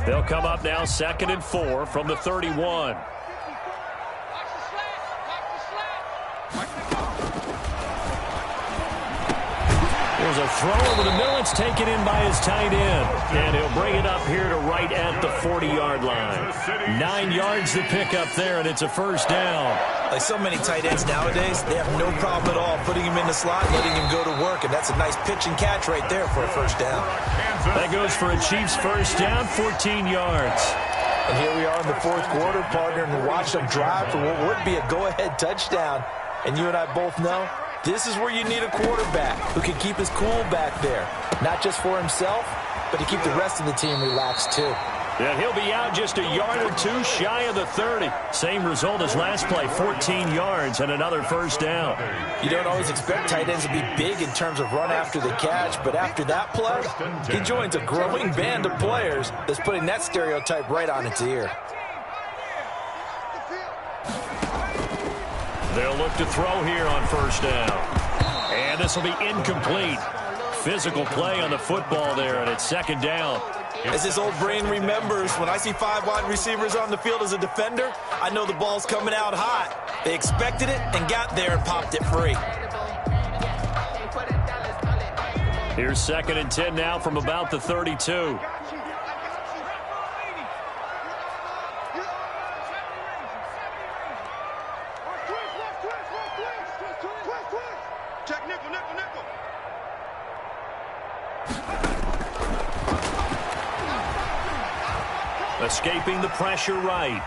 They'll come up now 2nd and 4 from the 31. There's a throw over the middle. It's taken in by his tight end. And he'll bring it up here to right at the 40-yard line. 9 yards to pick up there, and it's a first down. Like so many tight ends nowadays, they have no problem at all putting him in the slot, letting him go to work. And that's a nice pitch and catch right there for a first down. That goes for a Chiefs first down, 14 yards. And here we are in the fourth quarter, partner, and watch them drive for what would be a go-ahead touchdown. And you and I both know this is where you need a quarterback who can keep his cool back there. Not just for himself, but to keep the rest of the team relaxed too. And he'll be out just a yard or two shy of the 30. Same result as last play, 14 yards and another first down. You don't always expect tight ends to be big in terms of run after the catch, but after that play, he joins a growing band of players that's putting that stereotype right on its ear. They'll look to throw here on first down. And this will be incomplete. Physical play on the football there, and it's 2nd down. As his old brain remembers, when I see 5 wide receivers on the field as a defender, I know the ball's coming out hot. They expected it and got there and popped it free. Here's 2nd and 10 now from about the 32. Check nickel, nickel, nickel. Escaping the pressure right.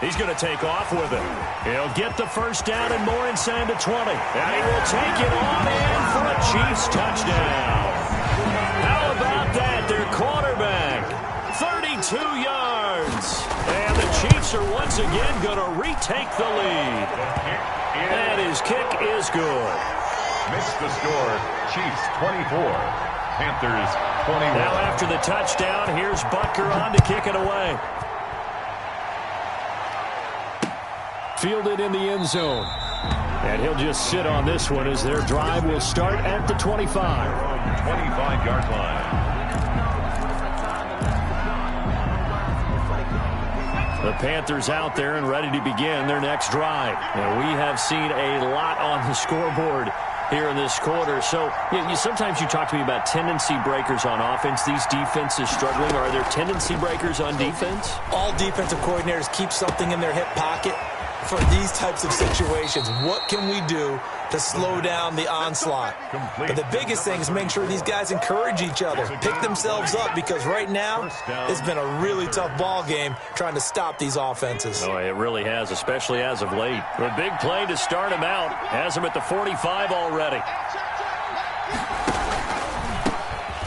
He's going to take off with it. He'll get the first down and more inside the 20. And he will take it on in for a Chiefs touchdown. How about that? Their quarterback, 32 yards. And the Chiefs are once again going to retake the lead. And his kick is good. Missed the score. Chiefs 24. Panthers 21. Now after the touchdown, here's Butker on to kick it away. Fielded in the end zone. And he'll just sit on this one as their drive will start at the 25. 25-yard line. The Panthers out there and ready to begin their next drive. And we have seen a lot on the scoreboard here in this quarter. So sometimes you talk to me about tendency breakers on offense. These defenses struggling. Are there tendency breakers on defense? All defensive coordinators keep something in their hip pocket for these types of situations. What can we do to slow down the onslaught? But the biggest thing is make sure these guys encourage each other, pick themselves up, because right now it's been a really tough ball game trying to stop these offenses. Oh, it really has, especially as of late. A big play to start him out. Has him at the 45 already.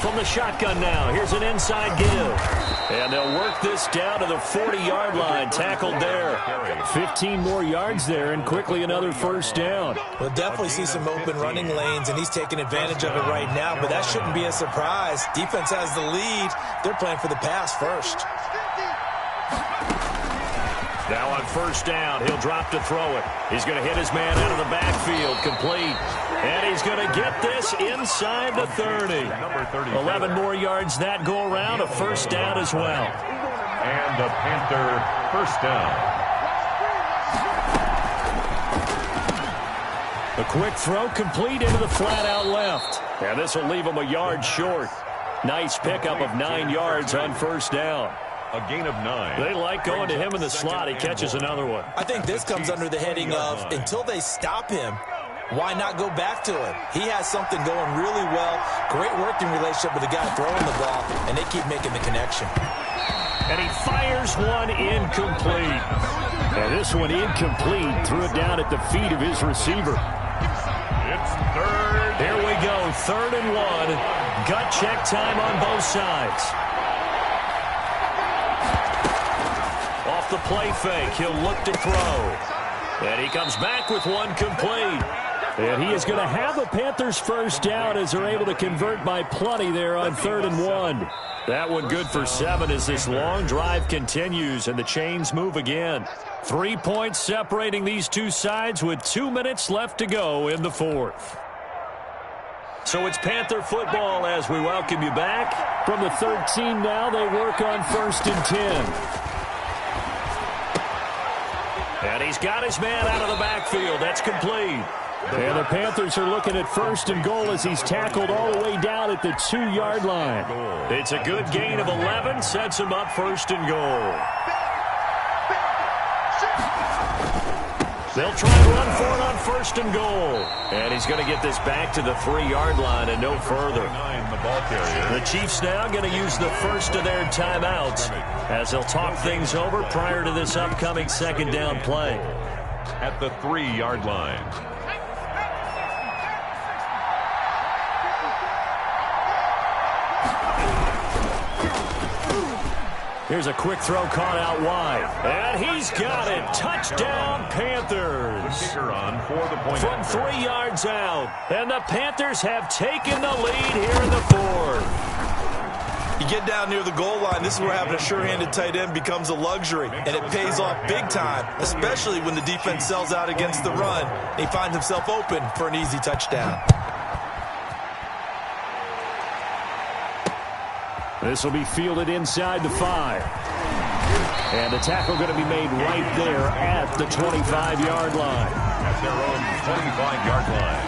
From the shotgun now, here's an inside give. And they'll work this down to the 40-yard line. Tackled there. 15 more yards there, and quickly another first down. We'll definitely see some open running lanes, and he's taking advantage of it right now, but that shouldn't be a surprise. Defense has the lead. They're playing for the pass first. Now on first down, he'll drop to throw it. He's going to hit his man out of the backfield, complete. And he's going to get this inside the 30. 11 more yards that go around, a first down as well. And a Panther first down. A quick throw complete into the flat out left. And this will leave him a yard short. Nice pickup of 9 yards on first down. A gain of 9. They like going to him in the slot. He catches another one. I think this comes under the heading of, until they stop him, why not go back to him? He has something going really well. Great working relationship with the guy throwing the ball, and they keep making the connection. And he fires one incomplete. And this one incomplete. Threw it down at the feet of his receiver. It's third. Here we go. 3rd and 1. Gut check time on both sides. Off the play fake, he'll look to throw. And he comes back with one complete. And he is going to have the Panthers first down as they're able to convert by plenty there on 3rd and 1. That one good for 7 as this long drive continues and the chains move again. 3 points separating these two sides with 2 minutes left to go in the 4th. So it's Panther football as we welcome you back. From the 13 now, they work on 1st and 10. And he's got his man out of the backfield. That's complete. And the Panthers are looking at 1st and goal as he's tackled all the way down at the 2-yard line. It's a good gain of 11, sets him up 1st and goal. They'll try to run for it on 1st and goal. And he's going to get this back to the 3-yard line and no further. The Chiefs now going to use the first of their timeouts as they'll talk things over prior to this upcoming 2nd down play. At the 3-yard line. Here's a quick throw caught out wide. And he's got it. Touchdown, Panthers. From 3 yards out. And the Panthers have taken the lead here in the 4th. You get down near the goal line, this is where having a sure-handed tight end becomes a luxury, and it pays off big time, especially when the defense sells out against the run, and he finds himself open for an easy touchdown. This will be fielded inside the 5. And the tackle going to be made right there at the 25-yard line. At their own 25-yard line.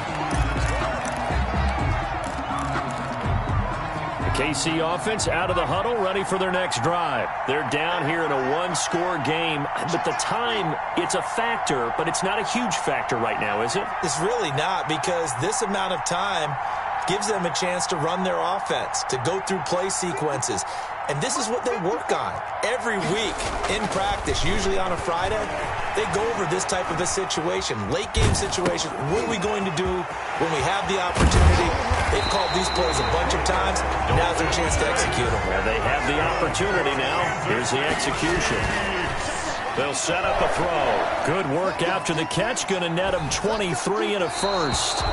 The KC offense out of the huddle, ready for their next drive. They're down here in a one-score game, but the time, it's a factor, but it's not a huge factor right now, is it? It's really not, because this amount of time gives them a chance to run their offense, to go through play sequences. And this is what they work on every week in practice, usually on a Friday. They go over this type of a situation, late game situation. What are we going to do when we have the opportunity? They've called these plays a bunch of times. Now's their chance to execute them. Well, they have the opportunity now. Here's the execution. They'll set up a throw. Good work after the catch. Going to net them 23 and a first.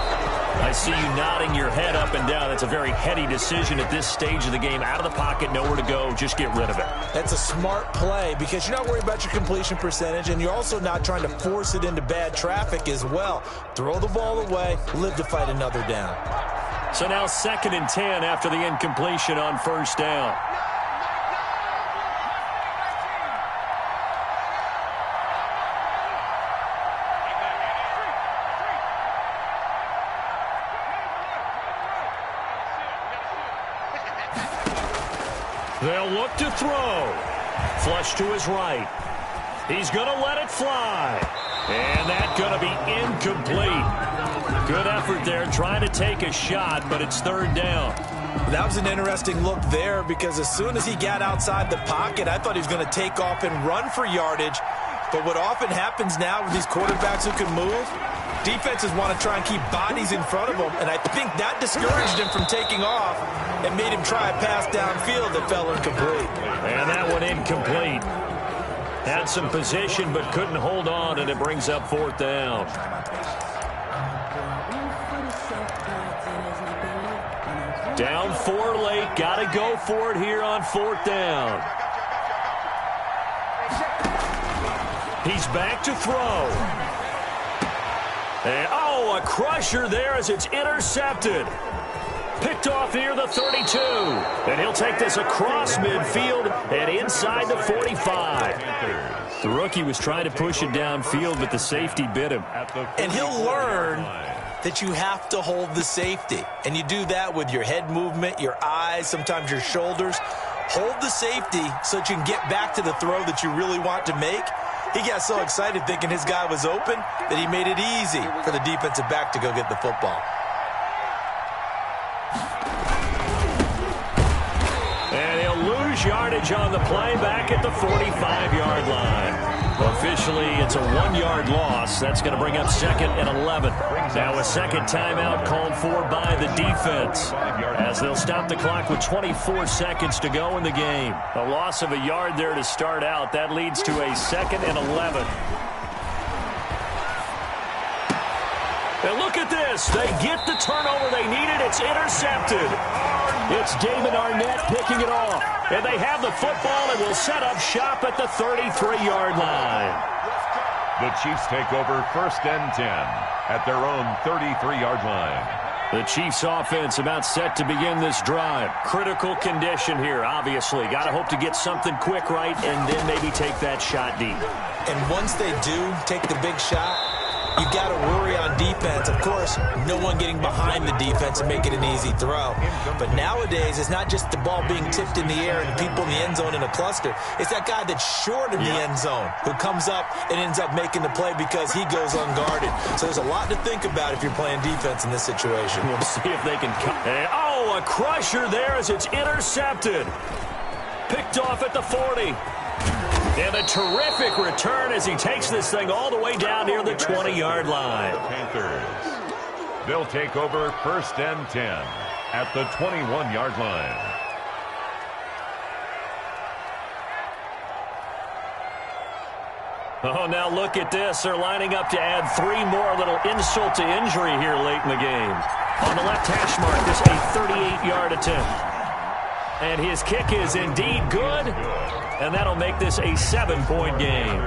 I see you nodding your head up and down. That's a very heady decision at this stage of the game. Out of the pocket, nowhere to go. Just get rid of it. That's a smart play because you're not worried about your completion percentage, and you're also not trying to force it into bad traffic as well. Throw the ball away, live to fight another down. So now 2nd and 10 after the incompletion on 1st down. They'll look to throw. Flush to his right. He's going to let it fly. And that's going to be incomplete. Good effort there trying to take a shot, but it's 3rd down. That was an interesting look there because as soon as he got outside the pocket, I thought he was going to take off and run for yardage. But what often happens now with these quarterbacks who can move, defenses want to try and keep bodies in front of them, and I think that discouraged him from taking off and made him try a pass downfield that fell incomplete. And that one incomplete. Had some position but couldn't hold on, and it brings up 4th down. Down 4 late. Got to go for it here on 4th down. He's back to throw. And, a crusher there as it's intercepted. Picked off near the 32. And he'll take this across midfield and inside the 45. The rookie was trying to push it downfield, but the safety bit him. And he'll learn that you have to hold the safety. And you do that with your head movement, your eyes, sometimes your shoulders. Hold the safety so that you can get back to the throw that you really want to make. He got so excited thinking his guy was open that he made it easy for the defensive back to go get the football. And he'll lose yardage on the play back at the 45-yard line. Officially, it's a 1-yard loss. That's going to bring up 2nd and 11. Now a second timeout called for by the defense, as they'll stop the clock with 24 seconds to go in the game. A loss of a yard there to start out. That leads to a 2nd and 11. And look at this. They get the turnover they needed. It's intercepted. It's David Arnett picking it off. And they have the football and will set up shop at the 33-yard line. The Chiefs take over 1st and 10 at their own 33-yard line. The Chiefs offense about set to begin this drive. Critical condition here, obviously. Got to hope to get something quick right and then maybe take that shot deep. And once they do take the big shot, you've got to worry on defense. Of course, no one getting behind the defense and make it an easy throw. But nowadays, it's not just the ball being tipped in the air and people in the end zone in a cluster. It's that guy that's short of the end zone who comes up and ends up making the play because he goes unguarded. So there's a lot to think about if you're playing defense in this situation. We'll see if they can come. Oh, a crusher there as it's intercepted. Picked off at the 40. And a terrific return as he takes this thing all the way down near the 20-yard line. The Panthers, they'll take over 1st and 10 at the 21-yard line. Oh, now look at this. They're lining up to add 3 more. Little insult to injury here late in the game. On the left hash mark, this a 38-yard attempt. And his kick is indeed good. And that'll make this a 7-point game.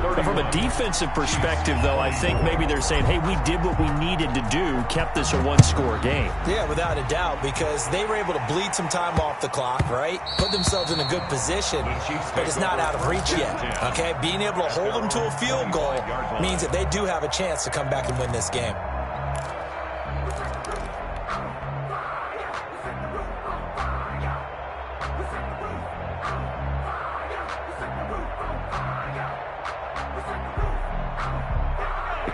But from a defensive perspective, though, I think maybe they're saying, hey, we did what we needed to do, kept this a 1-score game. Yeah, without a doubt, because they were able to bleed some time off the clock, right? Put themselves in a good position, but it's not out of reach yet, okay? Being able to hold them to a field goal means that they do have a chance to come back and win this game.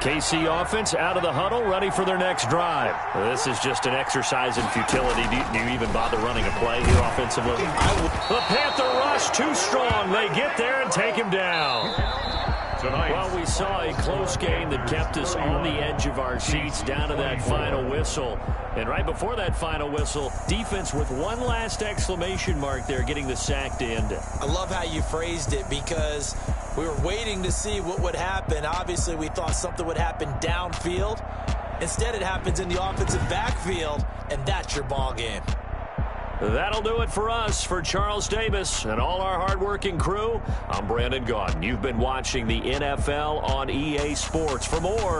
KC offense out of the huddle, ready for their next drive. This is just an exercise in futility. Do you even bother running a play here offensively? The Panther rush too strong. They get there and take him down. Well, we saw a close game that kept us on the edge of our seats down to that final whistle. And right before that final whistle, defense with one last exclamation mark there, getting the sack to end it. I love how you phrased it because we were waiting to see what would happen. Obviously, we thought something would happen downfield. Instead, it happens in the offensive backfield, and that's your ball game. That'll do it for us. For Charles Davis and all our hardworking crew, I'm Brandon Gaudin. You've been watching the NFL on EA Sports. For more